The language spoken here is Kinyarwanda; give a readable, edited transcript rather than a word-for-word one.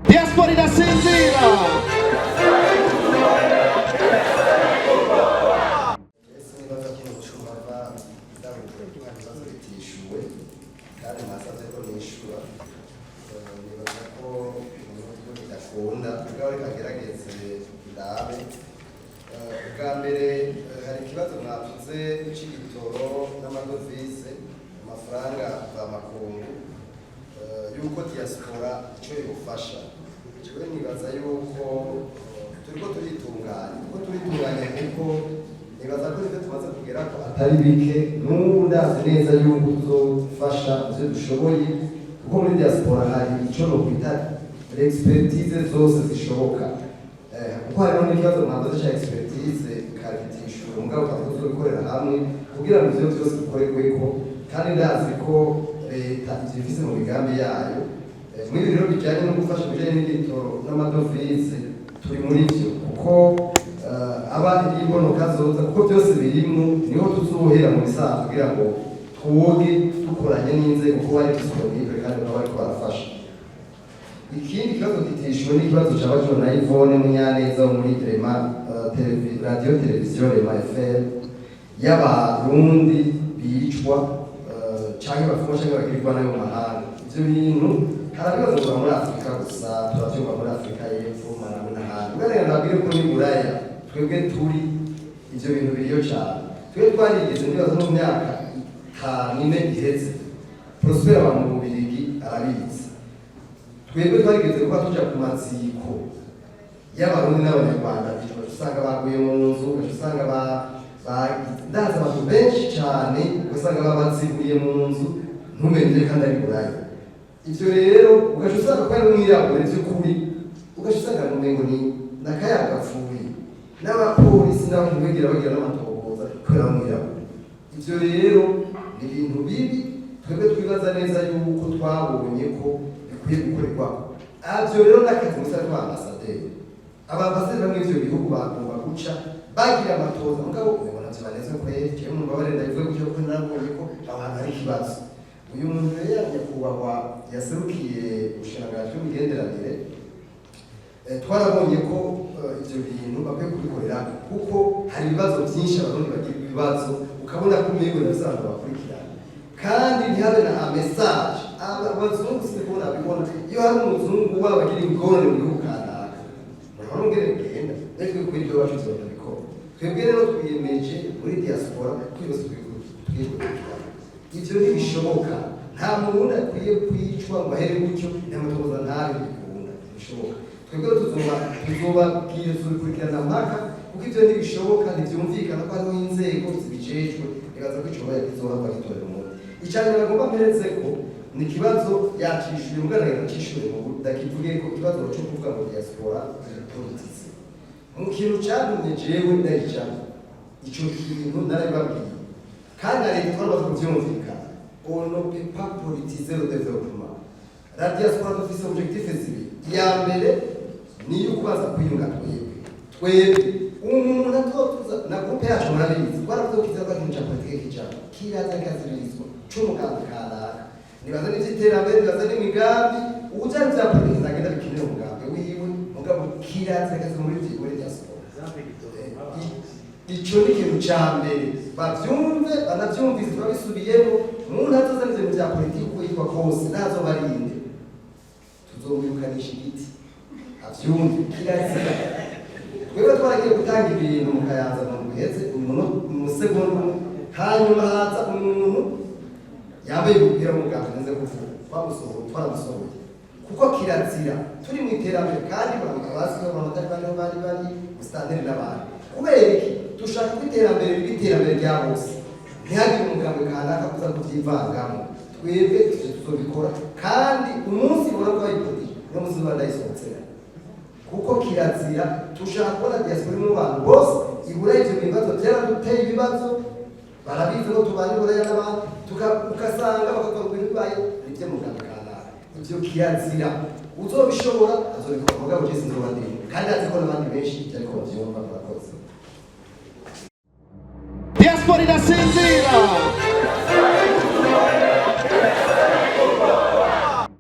Diaspora inasinzira. kandi nasabye ko nishura nibaza ko umuntu bidakunda ubwawe kagerageze ndabe bwa mbere hari ikibazo mwavuze c'igitoro n'amadovize amafaranga bamakungu yuko diaspora ico yofasha jewe nibaza yuko turiko turitunganya kuko nibaza ko ivyo tumaze kugera ko atari bike n'ubu ndazi neza yuko tuzofasha ivyo dushoboye kuko muri diaspora hari ico nokwita expertise zose zishoboka kuko hariho n'ikibazo mwakoze ca expertise karigitishura mugabo tuzobikorera hamwe kugira ngo ivyo vyose bikorerweko kandi ndazi ko leta ivyo ifise mu migambi yayo muri ibiro bijanye no gufasha ibijanye n'ibitoro n'amadovize turi muri vyo kuko abandi y'imbonoka zoza kuko byose birimwo niho tuzohera mu bisanzwe kugira ngo twoge dukoranye n'inzego kuko bari disponible kandi nabo bariko barafasha. Ikindi kibazo gitishuwe n'ikibazo c'abajwe na Yvonne Munyaneza wo muri Rema radio televiziyo Rema FM y'abarundi bicwa canke bafungwa canke bagirirwa nayo mu mahanga. Ivyo bintu harabibazo muri Afrika gusa turavyumva muri Afrika y'Epfo Malawi n'ahandi ugaragara nabwire ko ni Buraya twebwe turi ivyo bintu biriyo cyane twebwe twarigeze nibaza mu myaka 5 iheze Prosper wa mu Bubiligi arabizi twebwe twarigeze kuba tuja ku matsiko y'abarundi n'abanyarwanda usanga baguye mu nzu usanga ndaza abantu benshi cyane usanga babatsiguye mu nzu ntumenye kandi ari Buraya. Ivyo rero ugaca usanga ko ari umwirabure vy'ukuri ugaca usanga numengo ni nakayaga pfuye n'abapolisi n'abantu bagira n'amatohoza kubera umwirabure. Ivyo rero ni ibintu bibi twebwe twibaza neza yuko twabonye ko bikwiye gukorerwako. Avyo rero n'akazi musa tw'ambasaderi abambasaderi bamwe ivyo bihugu bagomba guca bagira amatohoza mugabo ubona vyibaneze ko jewe mu mbabare ndabivuga gutyo ko nabonye ko aho hantu hari ikibazo. Uyu muntu rero nyakubahwa yaserukiye ubushikiranganji bw'imigenderanire twarabonye ko ivyo bintu bakwiye kubikorera kuko hari ibibazo byinshi abarundi bagira ibibazo ukabona ko umwego n'abasanzwe bakurikirana kandi ntihabe na message abazungu sinabona bibona iyo hari umuzungu waba agira ingorane mu gihugu kanaka murabona ngene bigenda natwe kuri ibyo bacu tuzabikora twebwe rero twiyemeje muri diaspora twese twigurira ivyo ntibishoboka nta muntu akwiye kwicwa ngo ahere gutyo n'amatohoza ntabe bikunda bishoboka twebwe tuzobabwira tubikurikirana mpaka kuko ivyo ntibishoboka ntivyumvikana ko hariho inzego zibijejwe bibaza ko icoboye kizohava gitorera umuntu. Icanyuma agomba mperezeko ni ikibazo yacishuye mugaragara acishuye mu ndakivuge ko ikibazo co kuvuga ngo diaspora politics mu kintu cantumye jewe ndayicana ico kintu narabibabwiye kandi leta twamaze kuvyumvikana on ne peut pas politiser le développement. La diaspora dufise objectif zibiri iya mbere ni yukubaza kwiyunga twebwe umuntu atotuza na groupe yacu murabizi twaravuze ko ikintu ca politike kijana kiraza kazirizwa c'umugambi kanaka nibaza n'ivy'iterambere nibaza n'imigambi ubujanye vya politike zagenda bikenera umugambi wiwe mugabo kiraza kazi muri diaspora. Ico ni ikintu ca mbere bavyumve banavyumvise babisubiyemo umuntu atozana ivyo vya politike uko yitwa kose ntazobarinde tuzomwirukanisha igiti avyumve kirazira. Twebwe twaragiye gutanga ibintu mu Kayanza mu Buheze mu segonda hanyuma haza umuntu yambaye umupira w'umugambi nze kuvuga twaramusohoye kuko kirazira turi mu iterambere kandi bazi ko abantu bari standard n'abandi kubera iki dushaka ko iterambere rya bose ntihagire umugambi kanaka kuza kuvyivangamo twebwe tuzobikora kandi umunsi ubona ko bayipotije no munsi bandayisohotsera kuko kirazira dushaka kubona diaspora mu bantu bose ibura ivyo bibazo byaraduteye ibibazo barabizi ko tubanye buraya n'abandi ukasanga bakavuga ngo bibaye nivyo mugambi kanaka ivyo kirazira uzobishobora azobikora mugabo je sinzobandira kandi aziko n'abandi benshi ariko bavyumva barakoze. Diaspora inasinzira.